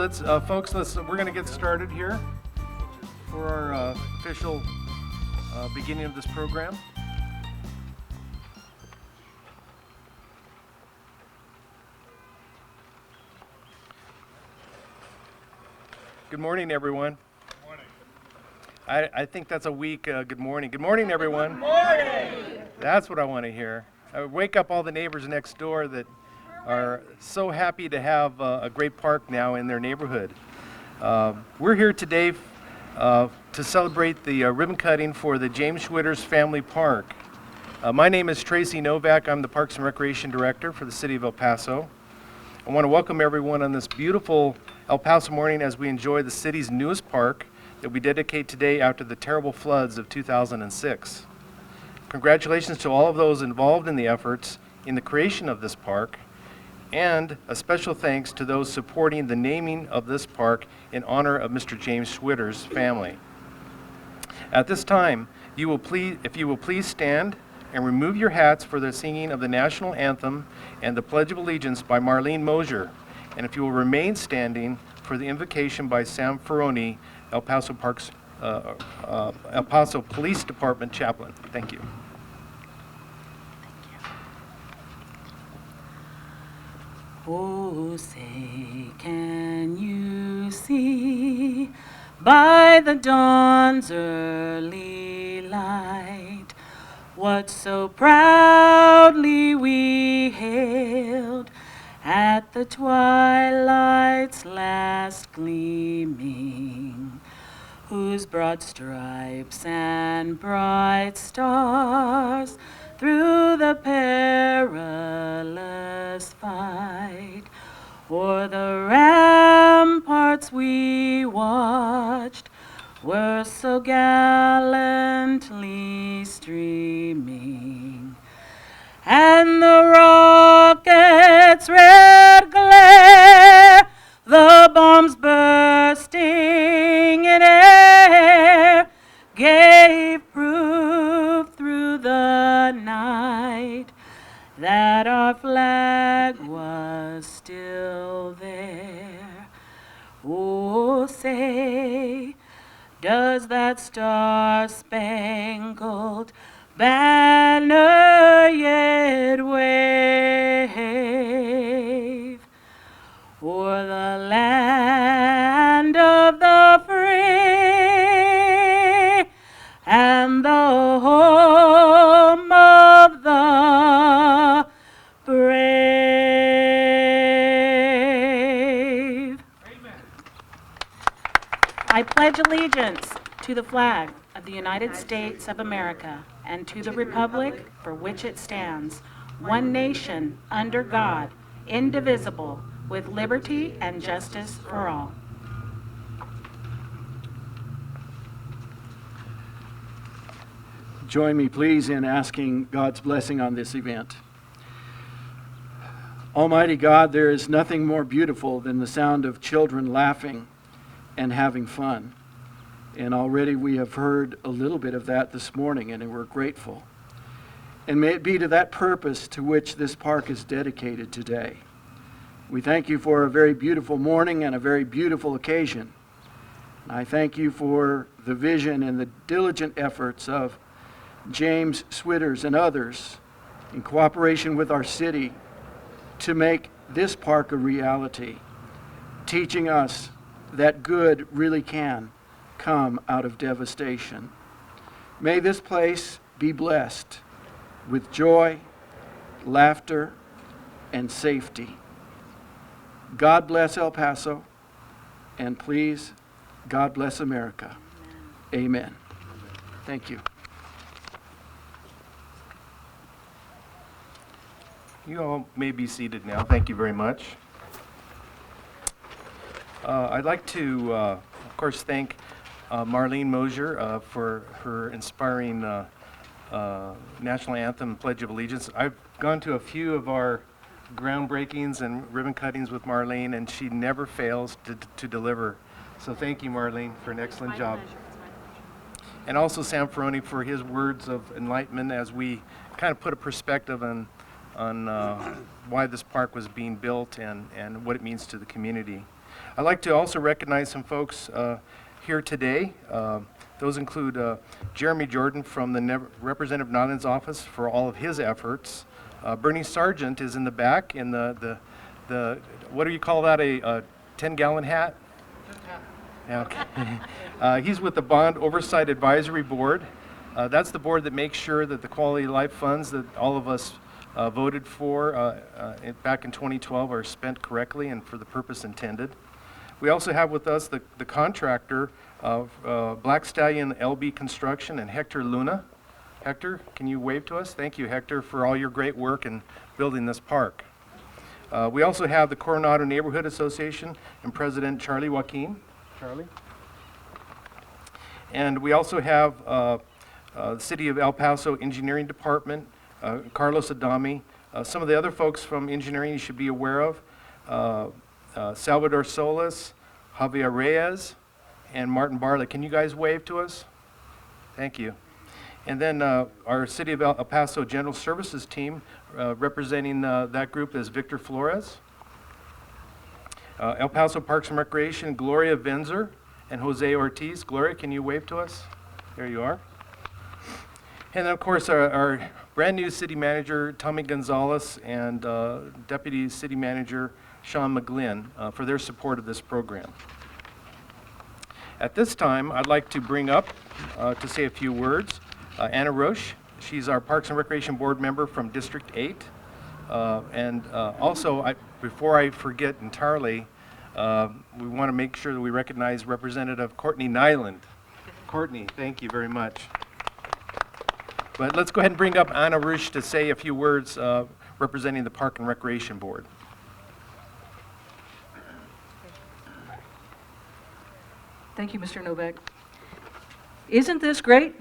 Folks, we're going to get started here for our official beginning of this program. Good morning, everyone. Good morning. I think that's a weak good morning. Good morning, everyone. Good morning. That's what I want to hear. Wake up all the neighbors next door that are so happy to have a great park now in their neighborhood. We're here today to celebrate the ribbon cutting for the James Schwitters Family Park. My name is Tracy Novak. I'm the Parks and Recreation Director for the City of El Paso. I want to welcome everyone on this beautiful El Paso morning as we enjoy the city's newest park that we dedicate today after the terrible floods of 2006. Congratulations to all of those involved in the efforts in the creation of this park, and a special thanks to those supporting the naming of this park in honor of Mr. James Schwitters' family. At this time, if you will please stand and remove your hats for the singing of the national anthem and the Pledge of Allegiance by Marlene Mosier, and if you will remain standing for the invocation by Sam Ferroni, El Paso Police Department Chaplain. Thank you. Oh, say, can you see by the dawn's early light what so proudly we hailed at the twilight's last gleaming, whose broad stripes and bright stars through the perilous fight o'er the ramparts we watched were so gallantly streaming, and the rocket's red glare, the bombs bursting in air, gave proof through the night that our flag was still there. Oh, say, does that star-spangled banner yet wave o'er the land of the free and the home of the brave? Amen. I pledge allegiance to the flag of the United States of America and to the republic for which it stands, one nation, under God, indivisible, with liberty and justice for all. Join me, please, in asking God's blessing on this event. Almighty God, there is nothing more beautiful than the sound of children laughing and having fun. And already we have heard a little bit of that this morning, and we're grateful. And may it be to that purpose to which this park is dedicated today. We thank you for a very beautiful morning and a very beautiful occasion. I thank you for the vision and the diligent efforts of James Schwitters and others in cooperation with our city to make this park a reality, teaching us that good really can come out of devastation. May this place be blessed with joy, laughter, and safety. God bless El Paso, and please, God bless America. Amen. Thank you. You all may be seated now. Thank you very much. I'd like to, of course, thank Marlene Mosier for her inspiring national anthem and Pledge of Allegiance. I've gone to a few of our groundbreakings and ribbon cuttings with Marlene, and she never fails to deliver. So thank you, Marlene, for an excellent job. And also Sam Ferroni for his words of enlightenment as we kind of put a perspective on why this park was being built and what it means to the community. I'd like to also recognize some folks here today. Those include Jeremy Jordan from the Representative Nodden's office for all of his efforts. Bernie Sargent is in the back in the what do you call that, a 10-gallon hat? Yeah, okay. He's with the Bond Oversight Advisory Board. That's the board that makes sure that the quality of life funds that all of us voted for back in 2012 are spent correctly and for the purpose intended. We also have with us the contractor of Black Stallion LB Construction and Hector Luna. Hector, can you wave to us? Thank you, Hector, for all your great work in building this park. We also have the Coronado Neighborhood Association and President Charlie Joaquin. Charlie. And we also have the City of El Paso Engineering Department, Carlos Adami. Some of the other folks from engineering you should be aware of. Salvador Solis, Javier Reyes, and Martin Barlett. Can you guys wave to us? Thank you. And then our City of El Paso General Services team, representing that group is Victor Flores. El Paso Parks and Recreation, Gloria Venzer and Jose Ortiz. Gloria, can you wave to us? There you are. And then, of course, our brand new city manager, Tommy Gonzalez, and Deputy City Manager, Sean McGlynn, for their support of this program. At this time, I'd like to bring up to say a few words Anna Roche. She's our Parks and Recreation Board member from District 8. Also, before I forget entirely, we want to make sure that we recognize Representative Courtney Nyland. Courtney, thank you very much. But let's go ahead and bring up Anna Roche to say a few words representing the Park and Recreation Board. Thank you, Mr. Novak. Isn't this great?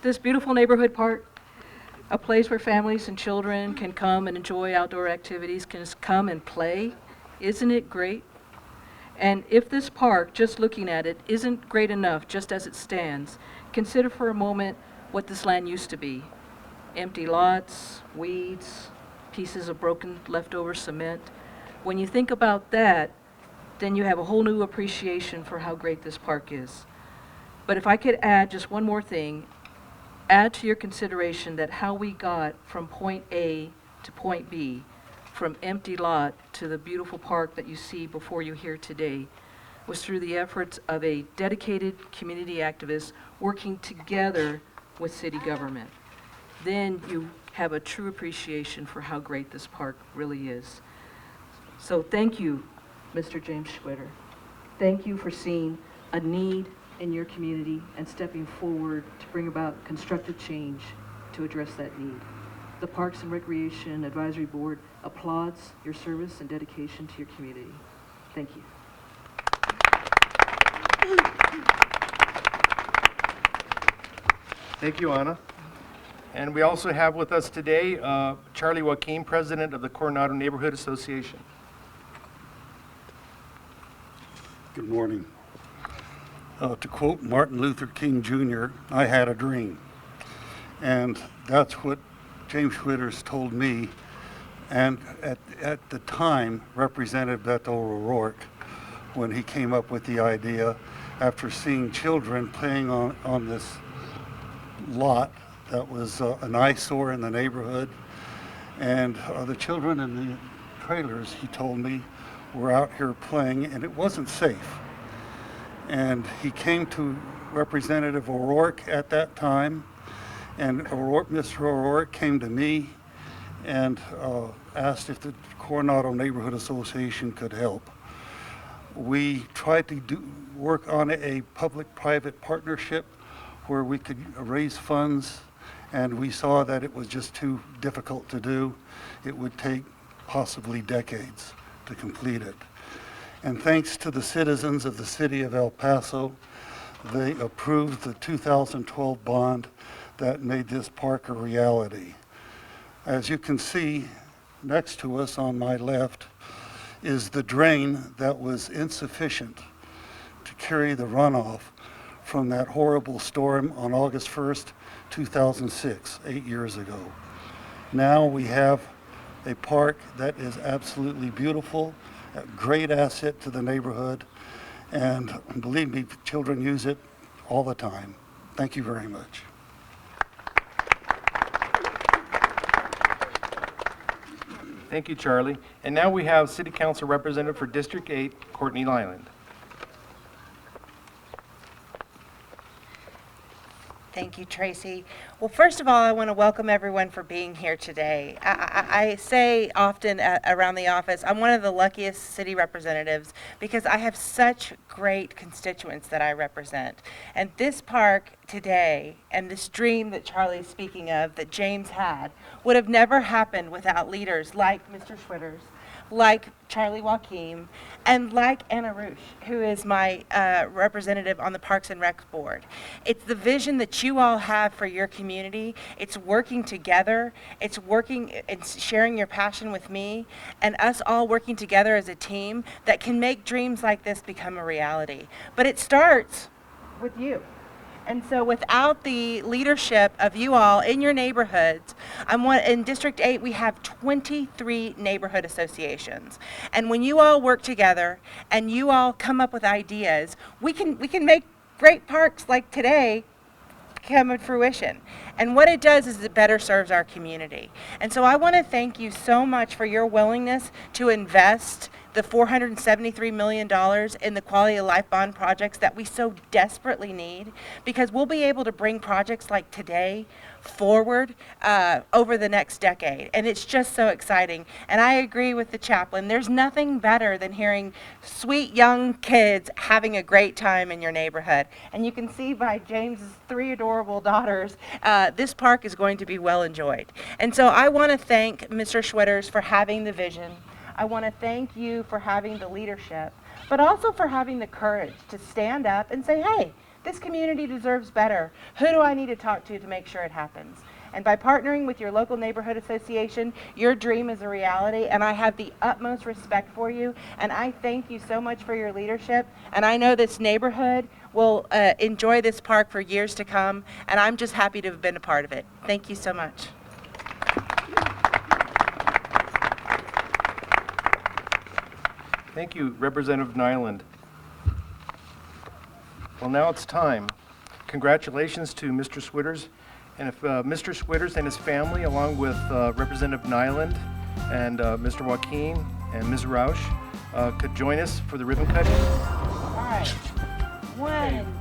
This beautiful neighborhood park, a place where families and children can come and enjoy outdoor activities, can come and play. Isn't it great? And if this park, just looking at it, isn't great enough just as it stands, consider for a moment what this land used to be. Empty lots, weeds, pieces of broken leftover cement. When you think about that, then you have a whole new appreciation for how great this park is. But if I could add just one more thing, add to your consideration that how we got from point A to point B, from empty lot to the beautiful park that you see before you here today, was through the efforts of a dedicated community activist working together with city government. Then you have a true appreciation for how great this park really is. So thank you, Mr. James Schwitter. Thank you for seeing a need in your community and stepping forward to bring about constructive change to address that need. The Parks and Recreation Advisory Board applauds your service and dedication to your community. Thank you. Thank you, Anna. And we also have with us today Charlie Joaquin, President of the Coronado Neighborhood Association. Good morning. To quote Martin Luther King Jr., I had a dream. And that's what James Schwitters told me. And at the time, Representative Beto O'Rourke, when he came up with the idea, after seeing children playing on this lot that was an eyesore in the neighborhood. And the children in the trailers, he told me, were out here playing, and it wasn't safe. And he came to Representative O'Rourke at that time, and Mr. O'Rourke came to me and asked if the Coronado Neighborhood Association could help. We tried to work on a public-private partnership where we could raise funds, and we saw that it was just too difficult to do. It would take possibly decades to complete it. And thanks to the citizens of the city of El Paso, they approved the 2012 bond that made this park a reality. As you can see, next to us on my left is the drain that was insufficient to carry the runoff from that horrible storm on August 1st, 2006, 8 years ago. Now we have a park that is absolutely beautiful a great asset to the neighborhood, and believe me, children use it all the time. Thank you very much. Thank you, Charlie. And now we have City Council Representative for District 8, Courtney Lyland. Thank you, Tracy. Well, first of all, I want to welcome everyone for being here today. I say often around the office, I'm one of the luckiest city representatives because I have such great constituents that I represent. And this park today and this dream that Charlie's speaking of, that James had, would have never happened without leaders like Mr. Schwitters, like Charlie Joachim, and like Anna Rush, who is my representative on the Parks and Rec Board. It's the vision that you all have for your community. It's working together. It's working and sharing your passion with me, and us all working together as a team that can make dreams like this become a reality. But it starts with you. And so without the leadership of you all in your neighborhoods, in District 8, we have 23 neighborhood associations. And when you all work together and you all come up with ideas, we can make great parks like today come to fruition. And what it does is it better serves our community. And so I want to thank you so much for your willingness to invest the $473 million in the quality of life bond projects that we so desperately need, because we'll be able to bring projects like today forward over the next decade. And it's just so exciting. And I agree with the chaplain. There's nothing better than hearing sweet young kids having a great time in your neighborhood. And you can see by James's 3 adorable daughters, this park is going to be well enjoyed. And so I want to thank Mr. Schwitters for having the vision. I want to thank you for having the leadership, but also for having the courage to stand up and say, hey, this community deserves better. Who do I need to talk to make sure it happens? And by partnering with your local neighborhood association, your dream is a reality, and I have the utmost respect for you, and I thank you so much for your leadership, and I know this neighborhood will enjoy this park for years to come, and I'm just happy to have been a part of it. Thank you so much. Thank you, Representative Nyland. Well, now it's time. Congratulations to Mr. Schwitters. And if Mr. Schwitters and his family, along with Representative Nyland and Mr. Joaquin and Ms. Roush, could join us for the ribbon cutting. All right. 1,